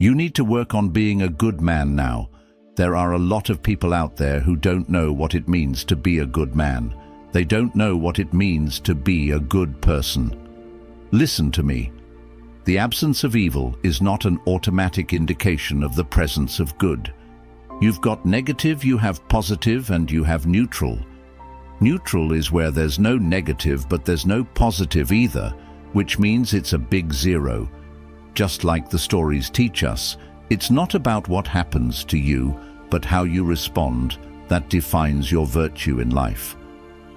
You need to work on being a good man now. There are a lot of people out there who don't know what it means to be a good man. They don't know what it means to be a good person. Listen to me. The absence of evil is not an automatic indication of the presence of good. You've got negative, you have positive, and you have neutral. Neutral is where there's no negative but there's no positive either, which means it's a big zero. Just like the stories teach us, it's not about what happens to you, but how you respond that defines your virtue in life.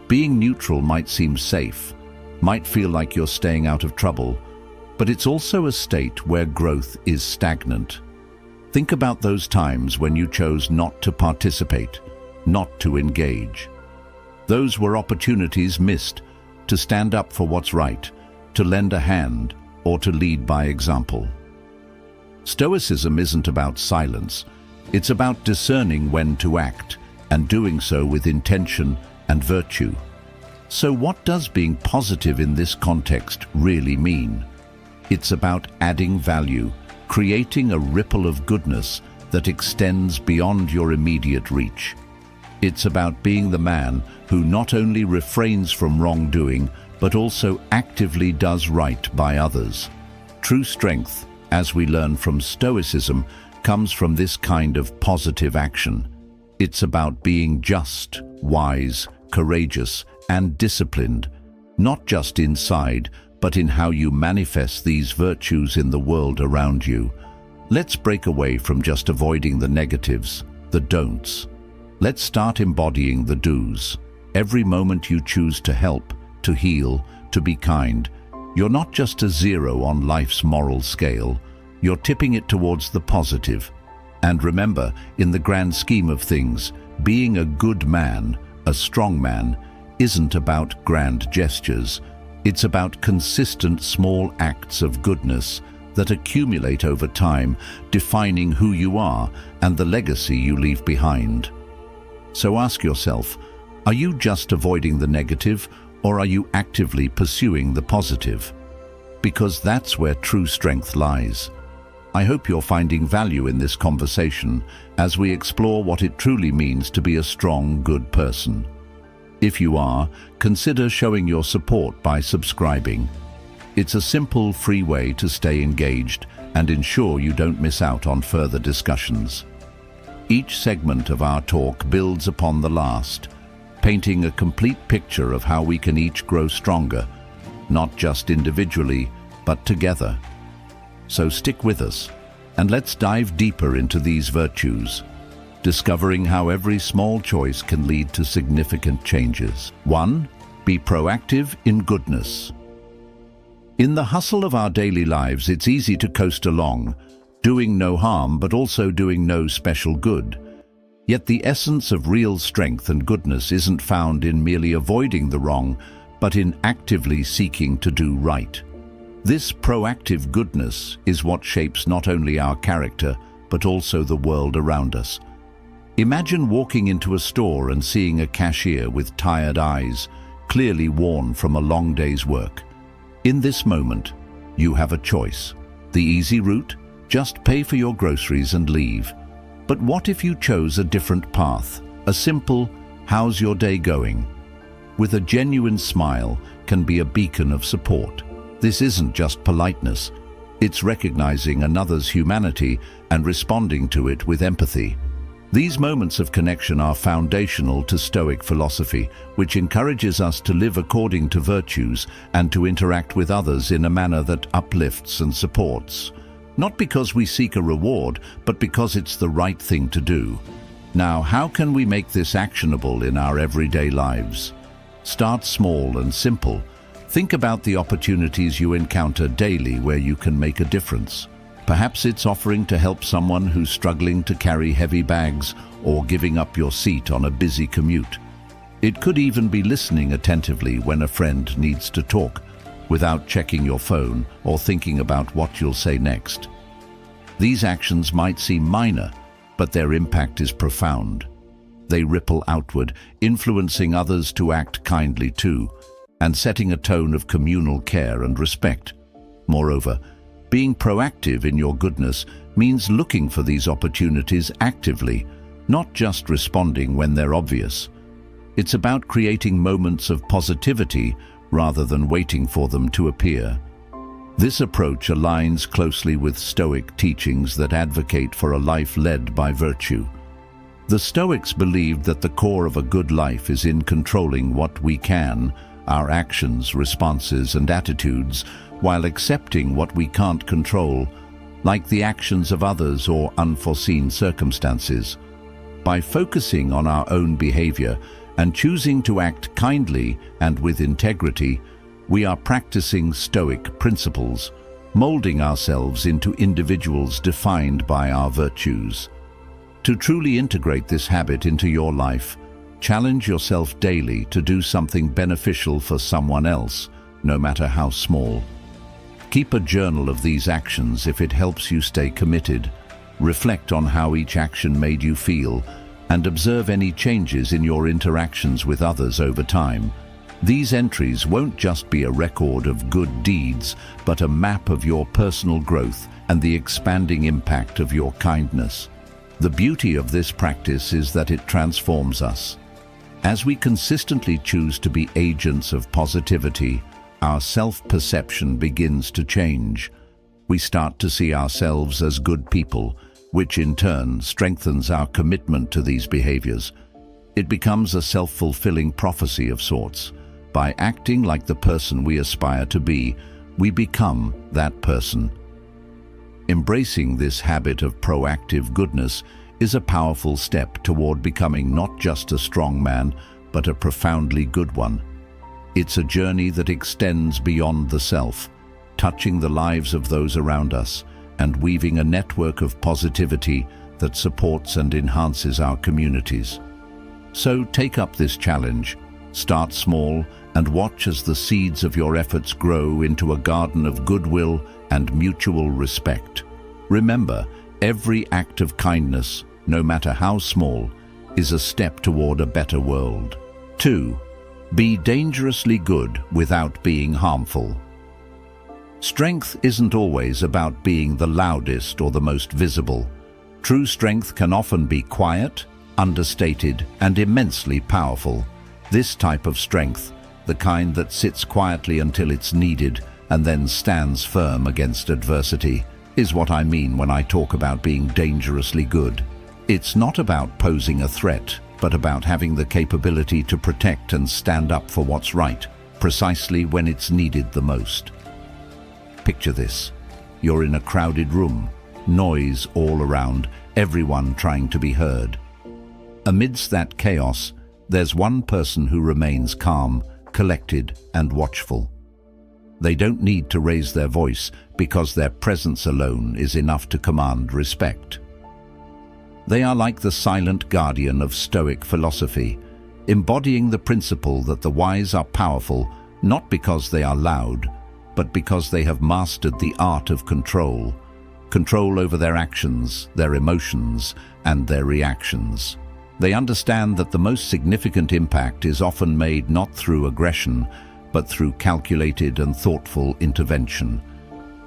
Being neutral might seem safe, might feel like you're staying out of trouble, but it's also a state where growth is stagnant. Think about those times when you chose not to participate, not to engage. Those were opportunities missed to stand up for what's right, to lend a hand, or to lead by example. Stoicism isn't about silence. It's about discerning when to act, and doing so with intention and virtue. So what does being positive in this context really mean? It's about adding value, creating a ripple of goodness that extends beyond your immediate reach. It's about being the man who not only refrains from wrongdoing, but also actively does right by others. True strength, as we learn from Stoicism, comes from this kind of positive action. It's about being just, wise, courageous, and disciplined, not just inside, but in how you manifest these virtues in the world around you. Let's break away from just avoiding the negatives, the don'ts. Let's start embodying the do's. Every moment you choose to help, to heal, to be kind, you're not just a zero on life's moral scale, you're tipping it towards the positive. And remember, in the grand scheme of things, being a good man, a strong man, isn't about grand gestures. It's about consistent small acts of goodness that accumulate over time, defining who you are and the legacy you leave behind. So ask yourself, are you just avoiding the negative, or are you actively pursuing the positive? Because that's where true strength lies. I hope you're finding value in this conversation as we explore what it truly means to be a strong, good person. If you are, consider showing your support by subscribing. It's a simple, free way to stay engaged and ensure you don't miss out on further discussions. Each segment of our talk builds upon the last, painting a complete picture of how we can each grow stronger, not just individually, but together. So stick with us, and let's dive deeper into these virtues, discovering how every small choice can lead to significant changes. 1. Be proactive in goodness. In the hustle of our daily lives, it's easy to coast along, doing no harm but also doing no special good. Yet the essence of real strength and goodness isn't found in merely avoiding the wrong, but in actively seeking to do right. This proactive goodness is what shapes not only our character, but also the world around us. Imagine walking into a store and seeing a cashier with tired eyes, clearly worn from a long day's work. In this moment, you have a choice. The easy route? Just pay for your groceries and leave. But what if you chose a different path? A simple, "How's your day going?" with a genuine smile can be a beacon of support. This isn't just politeness. It's recognizing another's humanity and responding to it with empathy. These moments of connection are foundational to Stoic philosophy, which encourages us to live according to virtues and to interact with others in a manner that uplifts and supports. Not because we seek a reward, but because it's the right thing to do. Now, how can we make this actionable in our everyday lives? Start small and simple. Think about the opportunities you encounter daily where you can make a difference. Perhaps it's offering to help someone who's struggling to carry heavy bags or giving up your seat on a busy commute. It could even be listening attentively when a friend needs to talk, without checking your phone or thinking about what you'll say next. These actions might seem minor, but their impact is profound. They ripple outward, influencing others to act kindly too, and setting a tone of communal care and respect. Moreover, Being proactive in your goodness means looking for these opportunities actively, not just responding when they're obvious. It's about creating moments of positivity rather than waiting for them to appear. This approach aligns closely with Stoic teachings that advocate for a life led by virtue. The Stoics believed that the core of a good life is in controlling what we can, our actions, responses, and attitudes, while accepting what we can't control, like the actions of others or unforeseen circumstances. By focusing on our own behavior and choosing to act kindly and with integrity, we are practicing Stoic principles, molding ourselves into individuals defined by our virtues. To truly integrate this habit into your life, challenge yourself daily to do something beneficial for someone else, no matter how small. Keep a journal of these actions if it helps you stay committed. Reflect on how each action made you feel, and observe any changes in your interactions with others over time. These entries won't just be a record of good deeds, but a map of your personal growth and the expanding impact of your kindness. The beauty of this practice is that it transforms us. As we consistently choose to be agents of positivity, our self-perception begins to change. We start to see ourselves as good people, which in turn strengthens our commitment to these behaviors. It becomes a self-fulfilling prophecy of sorts. By acting like the person we aspire to be, we become that person. Embracing this habit of proactive goodness is a powerful step toward becoming not just a strong man, but a profoundly good one. It's a journey that extends beyond the self, touching the lives of those around us and weaving a network of positivity that supports and enhances our communities. So take up this challenge, start small, and watch as the seeds of your efforts grow into a garden of goodwill and mutual respect. Remember, every act of kindness, no matter how small, is a step toward a better world. 2. Be dangerously good without being harmful. Strength isn't always about being the loudest or the most visible. True strength can often be quiet, understated, and immensely powerful. This type of strength, the kind that sits quietly until it's needed and then stands firm against adversity, is what I mean when I talk about being dangerously good. It's not about posing a threat, but about having the capability to protect and stand up for what's right, precisely when it's needed the most. Picture this. You're in a crowded room, noise all around, everyone trying to be heard. Amidst that chaos, there's one person who remains calm, collected, and watchful. They don't need to raise their voice because their presence alone is enough to command respect. They are like the silent guardian of Stoic philosophy, embodying the principle that the wise are powerful not because they are loud, but because they have mastered the art of control over their actions, their emotions, and their reactions. They understand that the most significant impact is often made not through aggression, but through calculated and thoughtful intervention.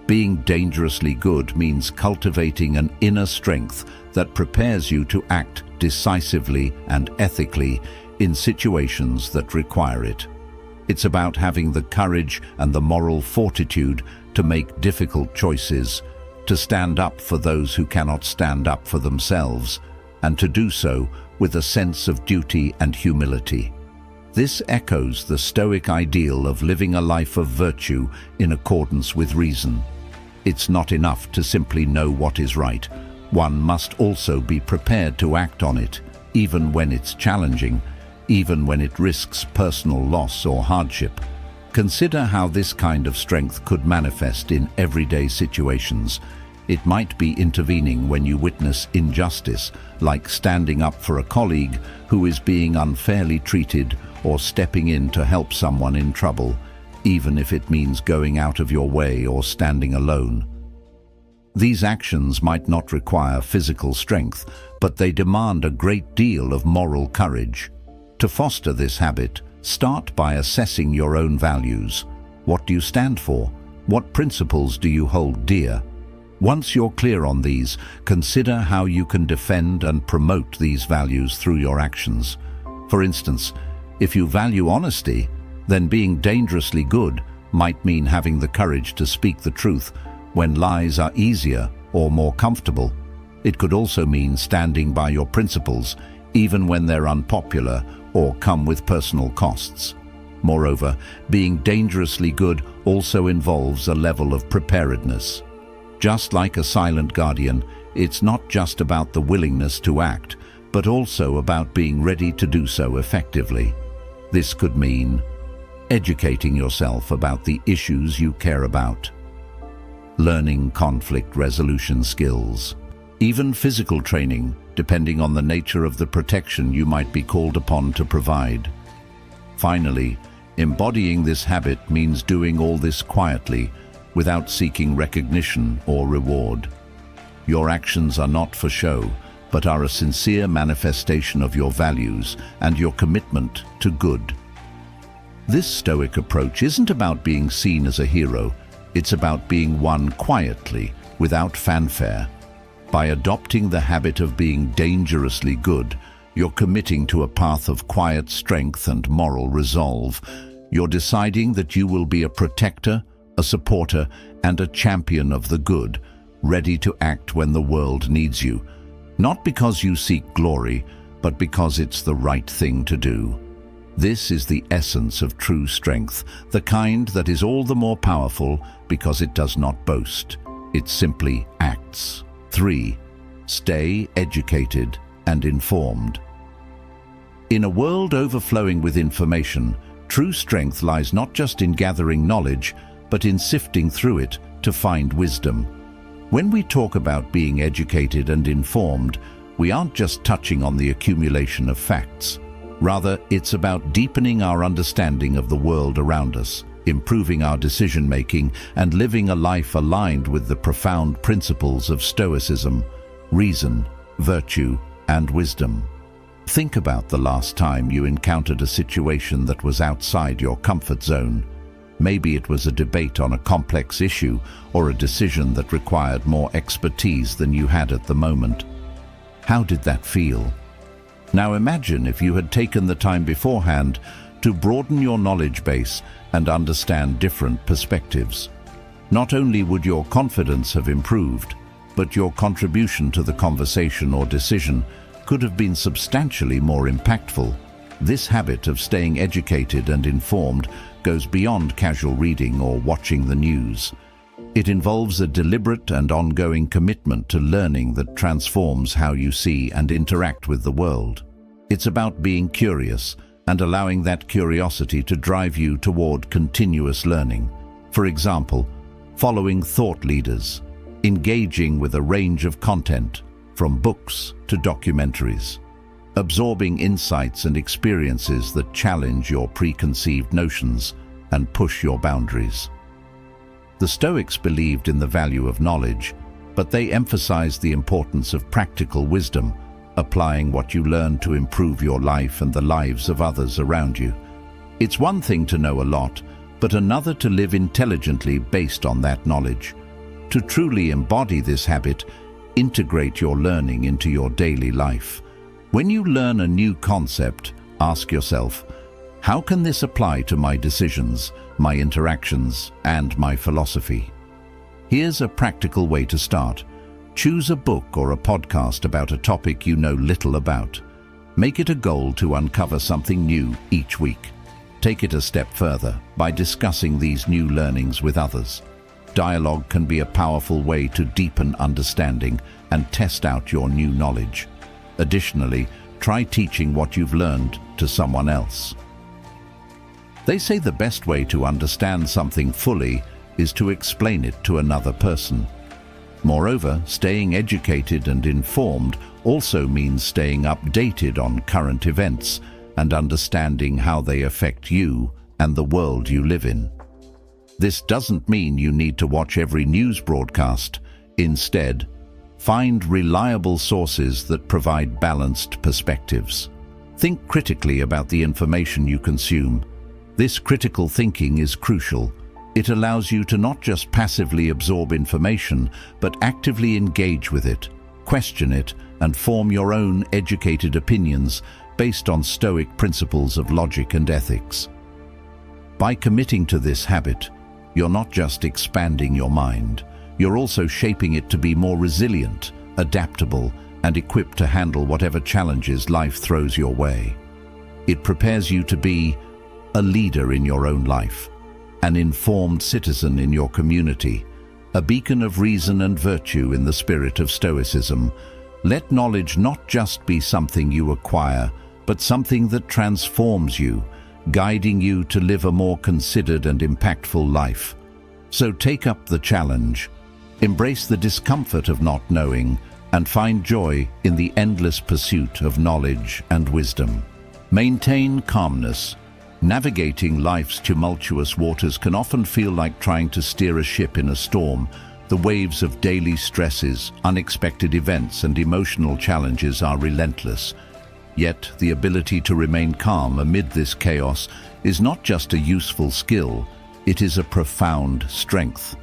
Being dangerously good means cultivating an inner strength that prepares you to act decisively and ethically in situations that require it. It's about having the courage and the moral fortitude to make difficult choices, to stand up for those who cannot stand up for themselves, and to do so with a sense of duty and humility. This echoes the Stoic ideal of living a life of virtue in accordance with reason. It's not enough to simply know what is right. One must also be prepared to act on it, even when it's challenging, even when it risks personal loss or hardship. Consider how this kind of strength could manifest in everyday situations. It might be intervening when you witness injustice, like standing up for a colleague who is being unfairly treated, or stepping in to help someone in trouble, even if it means going out of your way or standing alone. These actions might not require physical strength, but they demand a great deal of moral courage. To foster this habit, start by assessing your own values. What do you stand for? What principles do you hold dear? Once you're clear on these, consider how you can defend and promote these values through your actions. For instance, if you value honesty, then being dangerously good might mean having the courage to speak the truth when lies are easier or more comfortable. It could also mean standing by your principles, even when they're unpopular or come with personal costs. Moreover, being dangerously good also involves a level of preparedness. Just like a silent guardian, it's not just about the willingness to act, but also about being ready to do so effectively. This could mean educating yourself about the issues you care about, learning conflict resolution skills, even physical training, depending on the nature of the protection you might be called upon to provide. Finally, embodying this habit means doing all this quietly, without seeking recognition or reward. Your actions are not for show, but are a sincere manifestation of your values and your commitment to good. This Stoic approach isn't about being seen as a hero, it's about being one quietly, without fanfare. By adopting the habit of being dangerously good, you're committing to a path of quiet strength and moral resolve. You're deciding that you will be a protector, a supporter, and a champion of the good, ready to act when the world needs you. Not because you seek glory, but because it's the right thing to do. This is the essence of true strength, the kind that is all the more powerful because it does not boast. It simply acts. 3. Stay educated and informed. In a world overflowing with information, true strength lies not just in gathering knowledge, but in sifting through it to find wisdom. When we talk about being educated and informed, we aren't just touching on the accumulation of facts. Rather, it's about deepening our understanding of the world around us, improving our decision-making, and living a life aligned with the profound principles of Stoicism, reason, virtue, and wisdom. Think about the last time you encountered a situation that was outside your comfort zone. Maybe it was a debate on a complex issue or a decision that required more expertise than you had at the moment. How did that feel? Now imagine if you had taken the time beforehand to broaden your knowledge base and understand different perspectives. Not only would your confidence have improved, but your contribution to the conversation or decision could have been substantially more impactful. This habit of staying educated and informed goes beyond casual reading or watching the news. It involves a deliberate and ongoing commitment to learning that transforms how you see and interact with the world. It's about being curious and allowing that curiosity to drive you toward continuous learning. For example, following thought leaders, engaging with a range of content, from books to documentaries, absorbing insights and experiences that challenge your preconceived notions and push your boundaries. The Stoics believed in the value of knowledge, but they emphasized the importance of practical wisdom, applying what you learn to improve your life and the lives of others around you. It's one thing to know a lot, but another to live intelligently based on that knowledge. To truly embody this habit, integrate your learning into your daily life. When you learn a new concept, ask yourself, how can this apply to my decisions, my interactions, and my philosophy? Here's a practical way to start. Choose a book or a podcast about a topic you know little about. Make it a goal to uncover something new each week. Take it a step further by discussing these new learnings with others. Dialogue can be a powerful way to deepen understanding and test out your new knowledge. Additionally, try teaching what you've learned to someone else. They say the best way to understand something fully is to explain it to another person. Moreover, staying educated and informed also means staying updated on current events and understanding how they affect you and the world you live in. This doesn't mean you need to watch every news broadcast. Instead, find reliable sources that provide balanced perspectives. Think critically about the information you consume. This critical thinking is crucial. It allows you to not just passively absorb information, but actively engage with it, question it, and form your own educated opinions based on Stoic principles of logic and ethics. By committing to this habit, you're not just expanding your mind, you're also shaping it to be more resilient, adaptable, and equipped to handle whatever challenges life throws your way. It prepares you to be a leader in your own life, an informed citizen in your community, a beacon of reason and virtue in the spirit of Stoicism. Let knowledge not just be something you acquire, but something that transforms you, guiding you to live a more considered and impactful life. So take up the challenge, embrace the discomfort of not knowing, and find joy in the endless pursuit of knowledge and wisdom. Maintain calmness. Navigating life's tumultuous waters can often feel like trying to steer a ship in a storm. The waves of daily stresses, unexpected events, and emotional challenges are relentless. Yet, the ability to remain calm amid this chaos is not just a useful skill, it is a profound strength.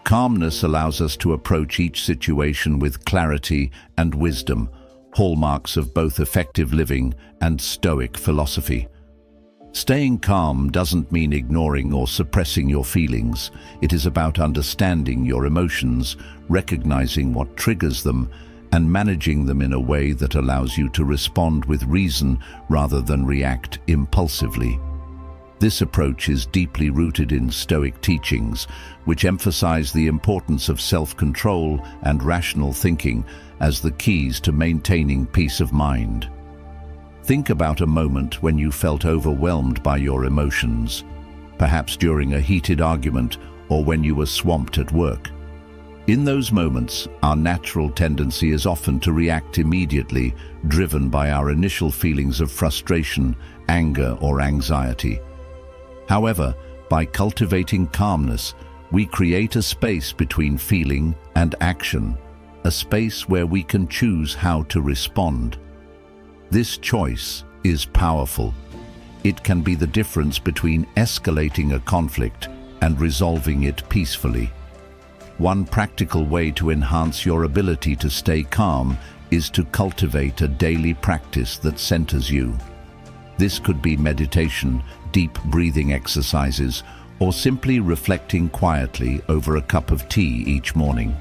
Calmness allows us to approach each situation with clarity and wisdom, hallmarks of both effective living and Stoic philosophy. Staying calm doesn't mean ignoring or suppressing your feelings. It is about understanding your emotions, recognizing what triggers them, and managing them in a way that allows you to respond with reason rather than react impulsively. This approach is deeply rooted in Stoic teachings, which emphasize the importance of self-control and rational thinking as the keys to maintaining peace of mind. Think about a moment when you felt overwhelmed by your emotions, perhaps during a heated argument or when you were swamped at work. In those moments, our natural tendency is often to react immediately, driven by our initial feelings of frustration, anger, or anxiety. However, by cultivating calmness, we create a space between feeling and action, a space where we can choose how to respond. This choice is powerful. It can be the difference between escalating a conflict and resolving it peacefully. One practical way to enhance your ability to stay calm is to cultivate a daily practice that centers you. This could be meditation, deep breathing exercises, or simply reflecting quietly over a cup of tea each morning.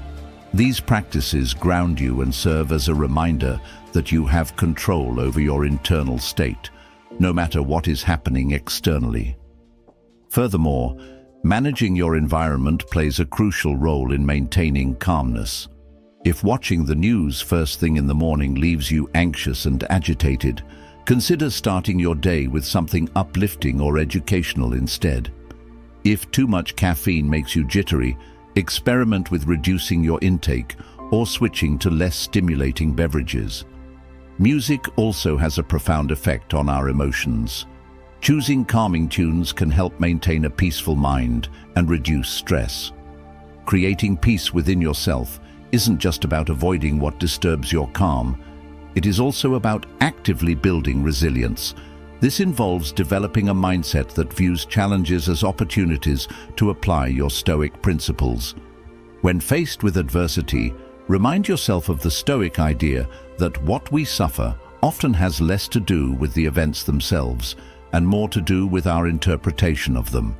These practices ground you and serve as a reminder that you have control over your internal state, no matter what is happening externally. Furthermore, managing your environment plays a crucial role in maintaining calmness. If watching the news first thing in the morning leaves you anxious and agitated, consider starting your day with something uplifting or educational instead. If too much caffeine makes you jittery, experiment with reducing your intake or switching to less stimulating beverages. Music also has a profound effect on our emotions. Choosing calming tunes can help maintain a peaceful mind and reduce stress. Creating peace within yourself isn't just about avoiding what disturbs your calm. It is also about actively building resilience. This involves developing a mindset that views challenges as opportunities to apply your Stoic principles. When faced with adversity, remind yourself of the Stoic idea that what we suffer often has less to do with the events themselves and more to do with our interpretation of them.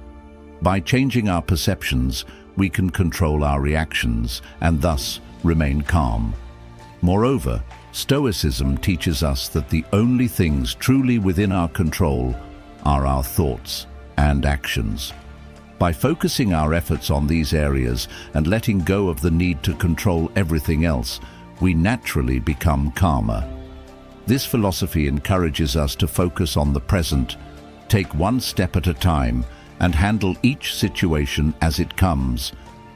By changing our perceptions, we can control our reactions and thus remain calm. Moreover, Stoicism teaches us that the only things truly within our control are our thoughts and actions. By focusing our efforts on these areas and letting go of the need to control everything else, we naturally become calmer. This philosophy encourages us to focus on the present, take one step at a time, and handle each situation as it comes,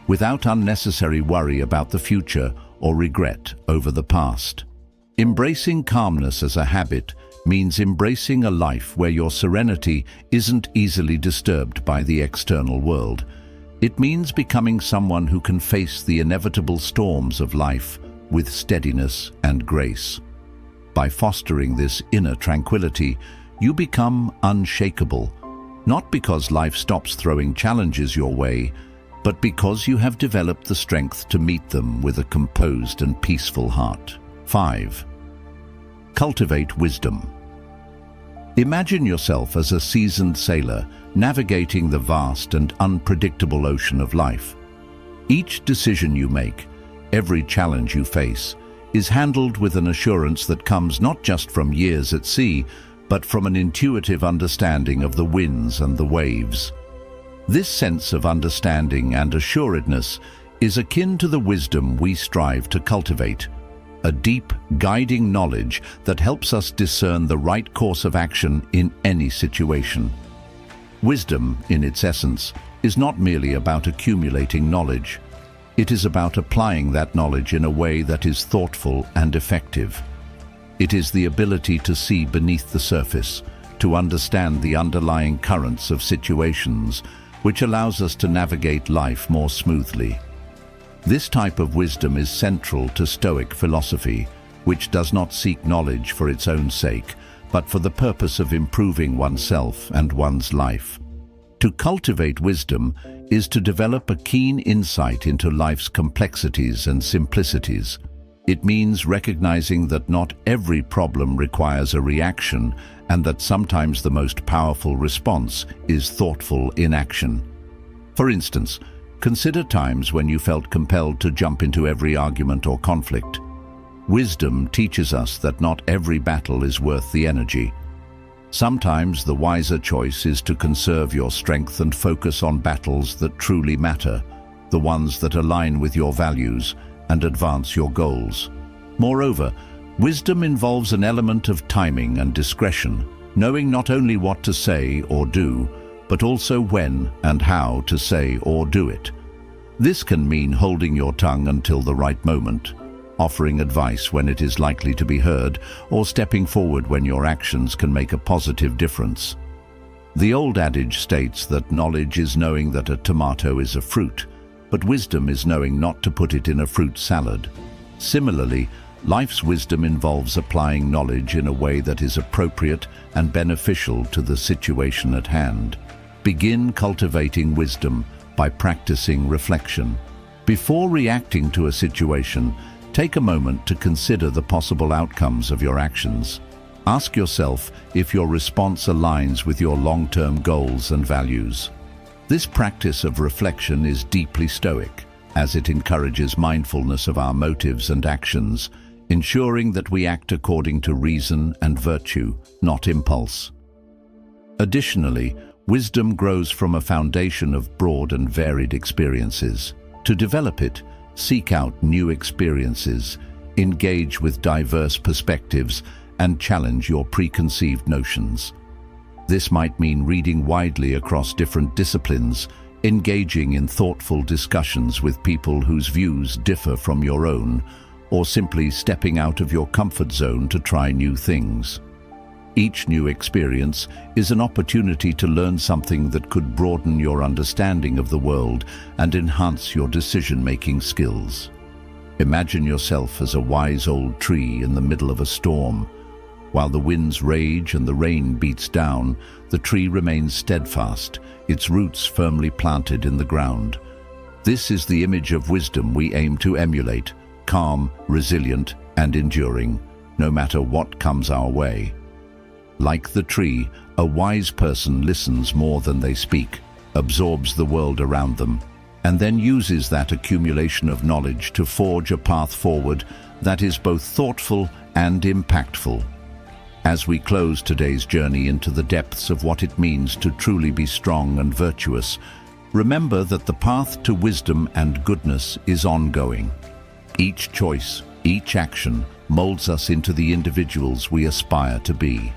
without unnecessary worry about the future or regret over the past. Embracing calmness as a habit means embracing a life where your serenity isn't easily disturbed by the external world. It means becoming someone who can face the inevitable storms of life with steadiness and grace. By fostering this inner tranquility, you become unshakable, Not because life stops throwing challenges your way, but because you have developed the strength to meet them with a composed and peaceful heart. 5. Cultivate wisdom. Imagine yourself as a seasoned sailor navigating the vast and unpredictable ocean of life. Each decision you make, every challenge you face, is handled with an assurance that comes not just from years at sea, but from an intuitive understanding of the winds and the waves. This sense of understanding and assuredness is akin to the wisdom we strive to cultivate, a deep, guiding knowledge that helps us discern the right course of action in any situation. Wisdom, in its essence, is not merely about accumulating knowledge. It is about applying that knowledge in a way that is thoughtful and effective. It is the ability to see beneath the surface, to understand the underlying currents of situations, which allows us to navigate life more smoothly. This type of wisdom is central to Stoic philosophy, which does not seek knowledge for its own sake, but for the purpose of improving oneself and one's life. To cultivate wisdom is to develop a keen insight into life's complexities and simplicities. It means recognizing that not every problem requires a reaction, and that sometimes the most powerful response is thoughtful inaction. For instance, consider times when you felt compelled to jump into every argument or conflict. Wisdom teaches us that not every battle is worth the energy. Sometimes the wiser choice is to conserve your strength and focus on battles that truly matter, the ones that align with your values and advance your goals. Moreover, wisdom involves an element of timing and discretion, knowing not only what to say or do, but also when and how to say or do it. This can mean holding your tongue until the right moment, offering advice when it is likely to be heard, or stepping forward when your actions can make a positive difference. The old adage states that knowledge is knowing that a tomato is a fruit, but wisdom is knowing not to put it in a fruit salad. Similarly, life's wisdom involves applying knowledge in a way that is appropriate and beneficial to the situation at hand. Begin cultivating wisdom by practicing reflection. Before reacting to a situation, take a moment to consider the possible outcomes of your actions. Ask yourself if your response aligns with your long-term goals and values. This practice of reflection is deeply Stoic, as it encourages mindfulness of our motives and actions, ensuring that we act according to reason and virtue, not impulse. Additionally, wisdom grows from a foundation of broad and varied experiences. To develop it, seek out new experiences, engage with diverse perspectives, and challenge your preconceived notions. This might mean reading widely across different disciplines, engaging in thoughtful discussions with people whose views differ from your own, or simply stepping out of your comfort zone to try new things. Each new experience is an opportunity to learn something that could broaden your understanding of the world and enhance your decision-making skills. Imagine yourself as a wise old tree in the middle of a storm. While the winds rage and the rain beats down, the tree remains steadfast, its roots firmly planted in the ground. This is the image of wisdom we aim to emulate, calm, resilient, and enduring, no matter what comes our way. Like the tree, a wise person listens more than they speak, absorbs the world around them, and then uses that accumulation of knowledge to forge a path forward that is both thoughtful and impactful. As we close today's journey into the depths of what it means to truly be strong and virtuous, remember that the path to wisdom and goodness is ongoing. Each choice, each action molds us into the individuals we aspire to be.